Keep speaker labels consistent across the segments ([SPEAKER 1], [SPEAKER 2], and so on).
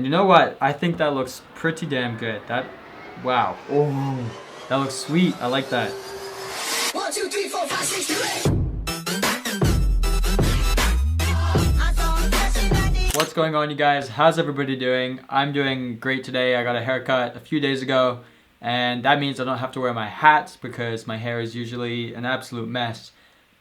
[SPEAKER 1] And you know what? I think that looks pretty damn good. Wow. Oh, that looks sweet. I like that.
[SPEAKER 2] 1, 2, 3, 4, 5, 6, 7, 8.
[SPEAKER 1] What's going on, you guys? How's everybody doing? I'm doing great today. I got a haircut a few days ago, and that means I don't have to wear my hat because my hair is usually an absolute mess.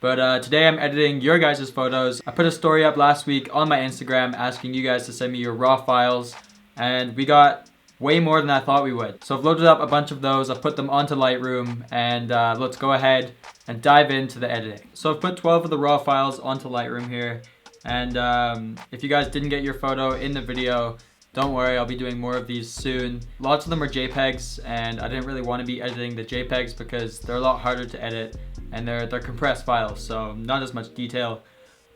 [SPEAKER 1] But today I'm editing your guys' photos. I put a story up last week on my Instagram asking you guys to send me your raw files, and we got way more than I thought we would. So I've loaded up a bunch of those, I've put them onto Lightroom, and let's go ahead and dive into the editing. So I've put 12 of the raw files onto Lightroom here, and if you guys didn't get your photo in the video, don't worry, I'll be doing more of these soon. Lots of them are JPEGs, and I didn't really want to be editing the JPEGs because they're a lot harder to edit, and they're compressed files, so not as much detail.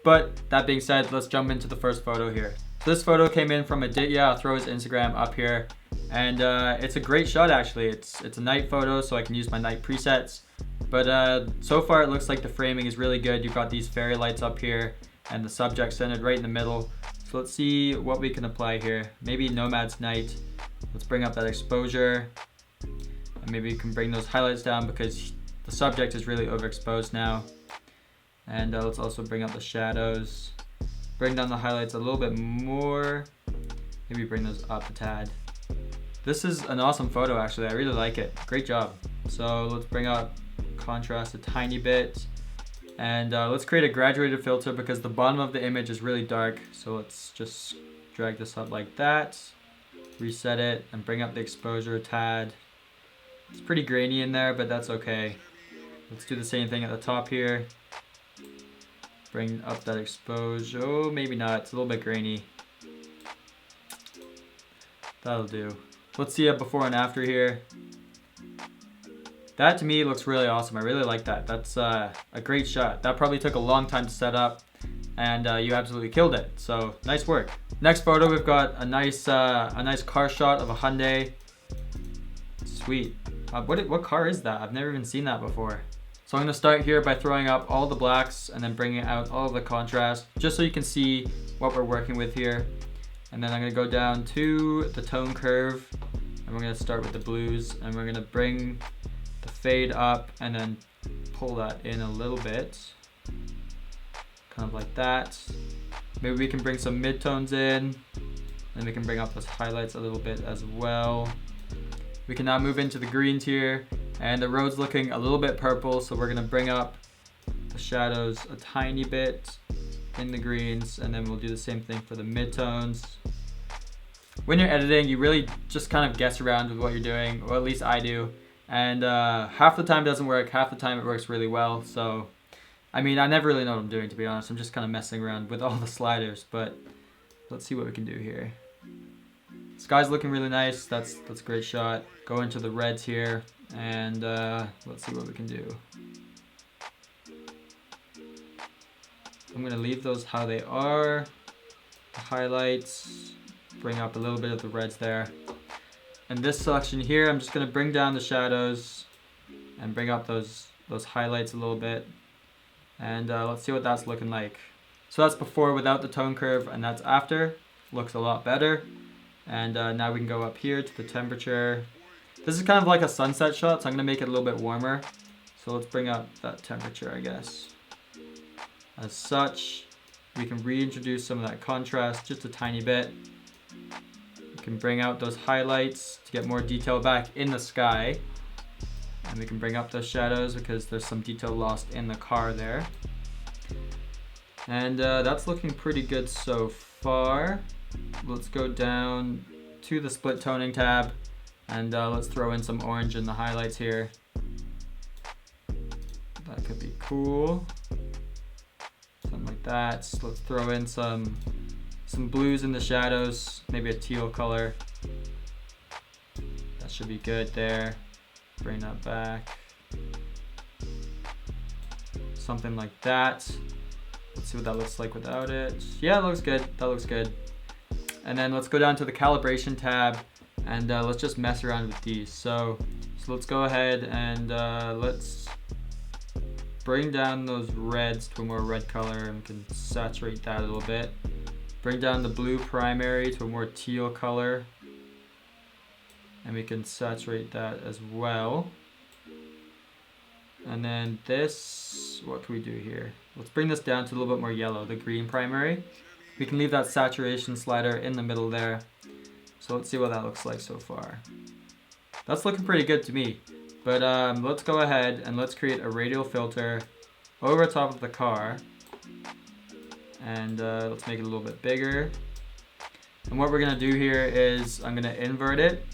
[SPEAKER 1] But that being said, let's jump into the first photo here. So this photo came in from Aditya. I'll throw his Instagram up here, and it's a great shot actually. It's a night photo, so I can use my night presets. But so far it looks like the framing is really good. You've got these fairy lights up here, and the subject centered right in the middle. So let's see what we can apply here. Maybe Nomadz night. Let's bring up that exposure, and maybe we can bring those highlights down because the subject is really overexposed now. And let's also bring up the shadows. Bring down the highlights a little bit more. Maybe bring those up a tad. This is an awesome photo actually. I really like it. Great job. So let's bring up contrast a tiny bit. And let's create a graduated filter because the bottom of the image is really dark. So let's just drag this up like that. Reset it and bring up the exposure a tad. It's pretty grainy in there, but that's okay. Let's do the same thing at the top here. Bring up that exposure. Oh, maybe not. It's a little bit grainy. That'll do. Let's see a before and after here. That to me looks really awesome. I really like that. That's a great shot. That probably took a long time to set up, and you absolutely killed it. So nice work. Next photo, we've got a nice car shot of a Hyundai. Sweet. What car is that? I've never even seen that before. So I'm going to start here by throwing up all the blacks and then bringing out all of the contrast just so you can see what we're working with here. And then I'm going to go down to the tone curve, and we're going to start with the blues, and we're going to bring the fade up and then pull that in a little bit, kind of like that. Maybe we can bring some midtones in, and we can bring up those highlights a little bit as well. We can now move into the greens here, and the road's looking a little bit purple, so we're gonna bring up the shadows a tiny bit in the greens, and then we'll do the same thing for the midtones. When you're editing, you really just kind of guess around with what you're doing, or at least I do, and half the time it doesn't work, half the time it works really well. So I mean, I never really know what I'm doing, to be honest. I'm just kind of messing around with all the sliders, but let's see what we can do here. Sky's looking really nice. That's a great shot. Go into the reds here, and let's see what we can do. I'm gonna leave those how they are. The highlights, bring up a little bit of the reds there. And this section here, I'm just gonna bring down the shadows and bring up those highlights a little bit. And let's see what that's looking like. So that's before without the tone curve, and that's after. Looks a lot better. And now we can go up here to the temperature. This is kind of like a sunset shot, so I'm going to make it a little bit warmer. So let's bring up that temperature, I guess. As such, we can reintroduce some of that contrast just a tiny bit. We can bring out those highlights to get more detail back in the sky. And we can bring up those shadows because there's some detail lost in the car there. And that's looking pretty good so far. Let's go down to the split toning tab, and let's throw in some orange in the highlights here. That could be cool. Something like that. Let's throw in some blues in the shadows, maybe a teal color. That should be good there. Bring that back. Something like that. Let's see what that looks like without it. Yeah, it looks good. That looks good. And then let's go down to the calibration tab, and let's just mess around with these. So let's go ahead and let's bring down those reds to a more red color, and we can saturate that a little bit. bring down the blue primary to a more teal color. And we can saturate that as well. And then this, what can we do here? Let's bring this down to a little bit more yellow, the green primary. We can leave that saturation slider in the middle there. So let's see what that looks like so far. That's looking pretty good to me. But let's go ahead and let's create a radial filter over top of the car. And let's make it a little bit bigger. And what we're gonna do here is I'm gonna invert it.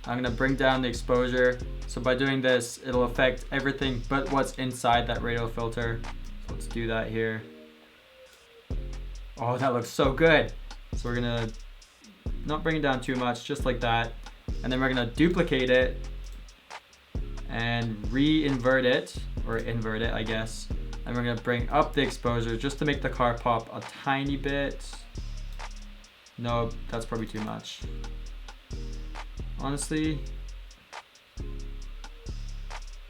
[SPEAKER 1] I'm gonna bring down the exposure. So by doing this, it'll affect everything but what's inside that radial filter. So let's do that here. Oh, that looks so good. So we're gonna not bring it down too much, just like that. And then we're gonna duplicate it and re-invert it, or invert it, I guess. And we're gonna bring up the exposure just to make the car pop a tiny bit. No, that's probably too much. Honestly,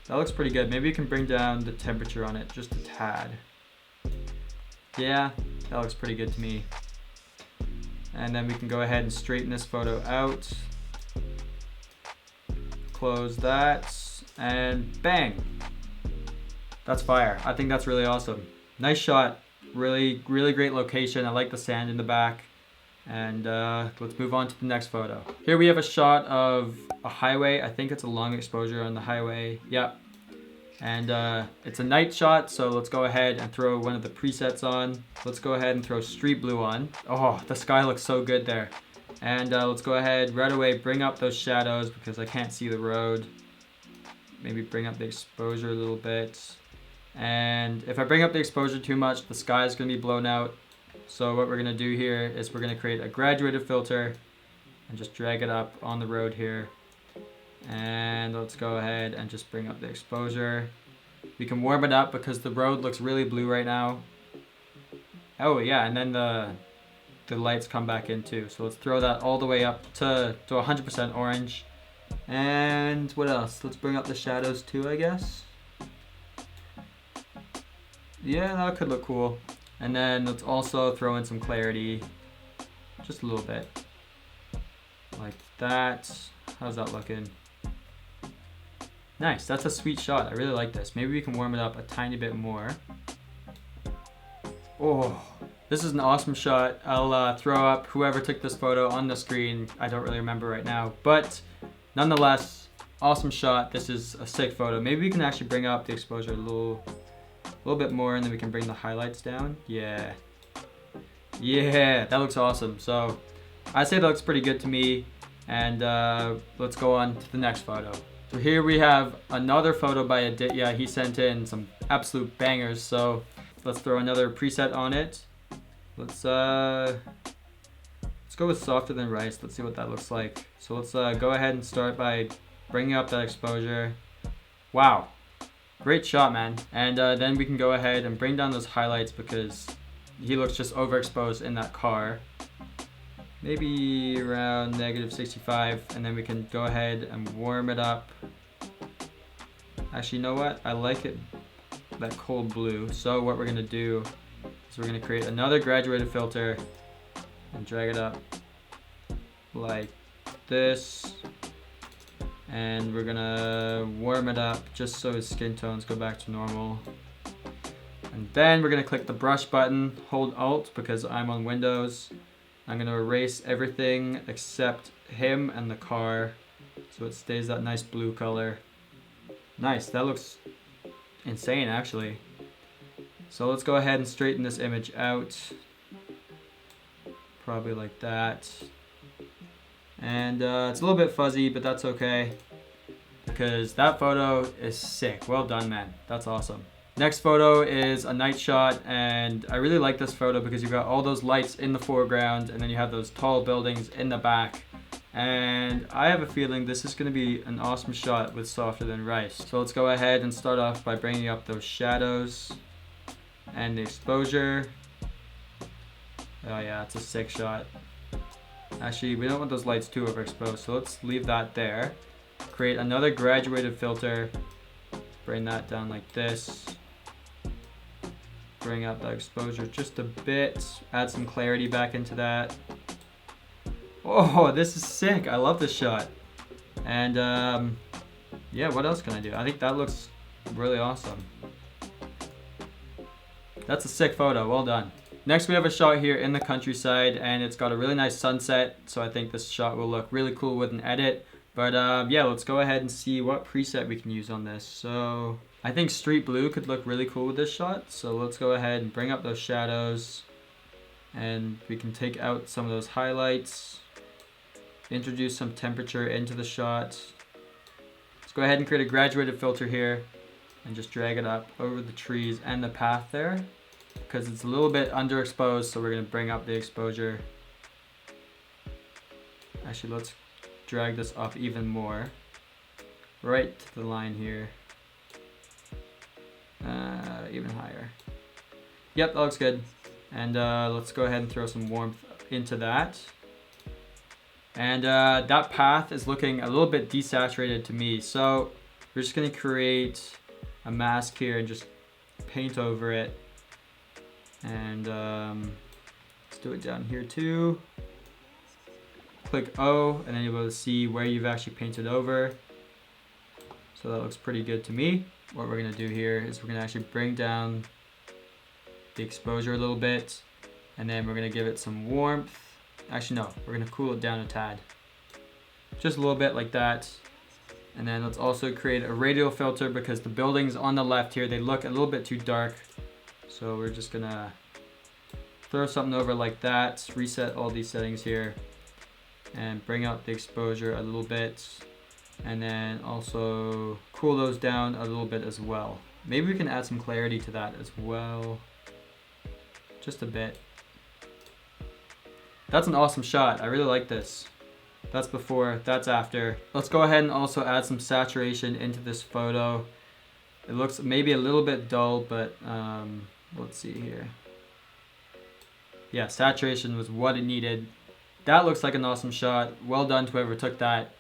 [SPEAKER 1] that looks pretty good. Maybe you can bring down the temperature on it just a tad. Yeah, that looks pretty good to me. And then we can go ahead and straighten this photo out. Close that, and bang! That's fire. I think that's really awesome. Nice shot. Really, really great location. I like the sand in the back. And let's move on to the next photo. Here we have a shot of a highway. I think it's a long exposure on the highway. Yep. And it's a night shot, so let's go ahead and throw one of the presets on. Let's go ahead and throw street blue on. Oh, the sky looks so good there. And let's go ahead right away, bring up those shadows because I can't see the road. Maybe bring up the exposure a little bit. And if I bring up the exposure too much, the sky is going to be blown out. So what we're going to do here is we're going to create a graduated filter and just drag it up on the road here. And let's go ahead and just bring up the exposure. We can warm it up because the road looks really blue right now. Oh yeah, and then the lights come back in too. So let's throw that all the way up to 100% orange. And what else? Let's bring up the shadows too, I guess. Yeah, that could look cool. And then let's also throw in some clarity, just a little bit, like that. How's that looking? Nice, that's a sweet shot. I really like this. Maybe we can warm it up a tiny bit more. Oh, this is an awesome shot. I'll throw up whoever took this photo on the screen. I don't really remember right now, but nonetheless, awesome shot. This is a sick photo. Maybe we can actually bring up the exposure a little bit more, and then we can bring the highlights down. Yeah, that looks awesome. So I say that looks pretty good to me. And let's go on to the next photo. So here we have another photo by Aditya. He sent in some absolute bangers. So let's throw another preset on it. Let's go with softer than rice. Let's see what that looks like. So let's go ahead and start by bringing up that exposure. Wow. Great shot, man. And then we can go ahead and bring down those highlights because he looks just overexposed in that car. Maybe around -65, and then we can go ahead and warm it up. Actually, you know what? I like it, that cold blue. So what we're gonna do is we're gonna create another graduated filter and drag it up like this. And we're gonna warm it up just so his skin tones go back to normal. And then we're gonna click the brush button, hold Alt because I'm on Windows. I'm gonna erase everything except him and the car so it stays that nice blue color. Nice, that looks insane actually. So let's go ahead and straighten this image out. Probably like that. And it's a little bit fuzzy, but that's okay because that photo is sick. Well done, man. That's awesome. Next photo is a night shot, and I really like this photo because you've got all those lights in the foreground and then you have those tall buildings in the back. And I have a feeling this is going to be an awesome shot with softer than rice. So let's go ahead and start off by bringing up those shadows and the exposure. Oh yeah, it's a sick shot. Actually, we don't want those lights too overexposed, so let's leave that there. Create another graduated filter. Bring that down like this. bring up that exposure just a bit, add some clarity back into that. Oh, this is sick. I love this shot. And yeah, what else can I do? I think that looks really awesome. That's a sick photo. Well done. Next, we have a shot here in the countryside, and it's got a really nice sunset, so I think this shot will look really cool with an edit. But yeah, let's go ahead and see what preset we can use on this. So I think street blue could look really cool with this shot. So let's go ahead and bring up those shadows, and we can take out some of those highlights, introduce some temperature into the shot. Let's go ahead and create a graduated filter here and just drag it up over the trees and the path there, because it's a little bit underexposed, so we're going to bring up the exposure. Actually, let's drag this up even more, right to the line here, even higher. Yep, that looks good. And let's go ahead and throw some warmth into that. And that path is looking a little bit desaturated to me, so we're just going to create a mask here and just paint over it. And let's do it down here too. Click O, and then you'll be able to see where you've actually painted over. So that looks pretty good to me. What we're gonna do here is we're gonna actually bring down the exposure a little bit, and then we're gonna give it some warmth. Actually, no, we're gonna cool it down a tad. Just a little bit like that. And then let's also create a radial filter, because the buildings on the left here, they look a little bit too dark. So we're just gonna throw something over like that, reset all these settings here, and bring up the exposure a little bit, and then also cool those down a little bit as well. Maybe we can add some clarity to that as well, just a bit. That's an awesome shot. I really like this. That's before, that's after. Let's go ahead and also add some saturation into this photo. It looks maybe a little bit dull, but let's see here. Yeah, saturation was what it needed. That looks like an awesome shot. Well done to whoever took that.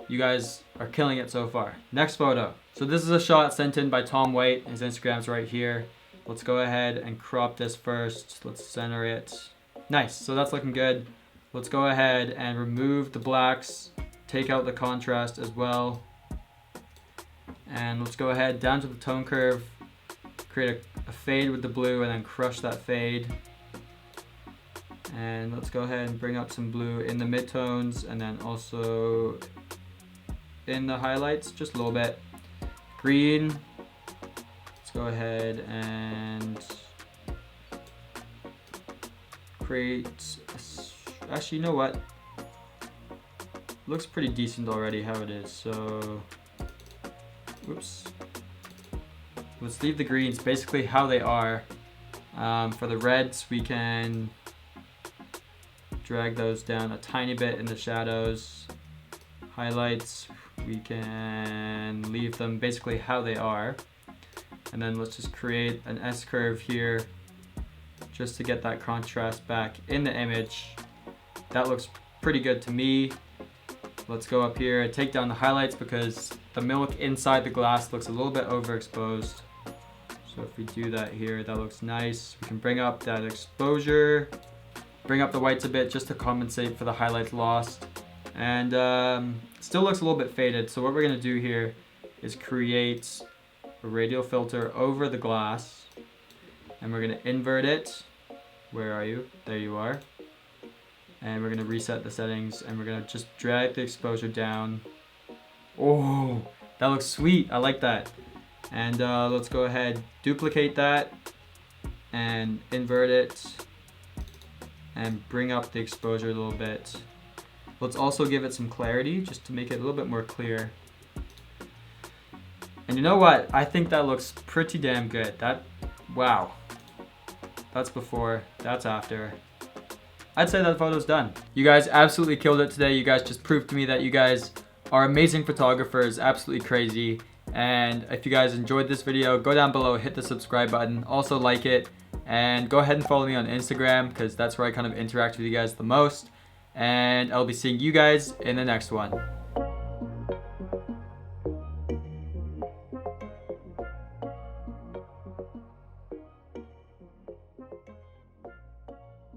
[SPEAKER 1] You guys are killing it so far. Next photo. So this is a shot sent in by Tom White. His Instagram's right here. Let's go ahead and crop this first. Let's center it. Nice, so that's looking good. Let's go ahead and remove the blacks. Take out the contrast as well. And let's go ahead down to the tone curve. Create a fade with the blue, and then crush that fade. And let's go ahead and bring up some blue in the midtones, and then also in the highlights, just a little bit. Green. Let's go ahead and create, actually, you know what? Looks pretty decent already how it is, so whoops. Let's leave the greens basically how they are. For the reds, we can drag those down a tiny bit in the shadows. Highlights, we can leave them basically how they are. And then let's just create an S-curve here just to get that contrast back in the image. That looks pretty good to me. Let's go up here and take down the highlights, because the milk inside the glass looks a little bit overexposed. So if we do that here, that looks nice. We can bring up that exposure, bring up the whites a bit just to compensate for the highlights lost. And still looks a little bit faded. So what we're gonna do here is create a radial filter over the glass, and we're gonna invert it. Where are you? There you are. And we're gonna reset the settings, and we're gonna just drag the exposure down. Oh, that looks sweet. I like that. And let's go ahead, duplicate that, and invert it, and bring up the exposure a little bit. Let's also give it some clarity, just to make it a little bit more clear. And you know what? I think that looks pretty damn good. Wow. That's before, that's after. I'd say that photo's done. You guys absolutely killed it today. You guys just proved to me that you guys are amazing photographers, absolutely crazy. And if you guys enjoyed this video, go down below, hit the subscribe button, also like it, and go ahead and follow me on Instagram, because that's where I kind of interact with you guys the most. And I'll be seeing you guys in the next one.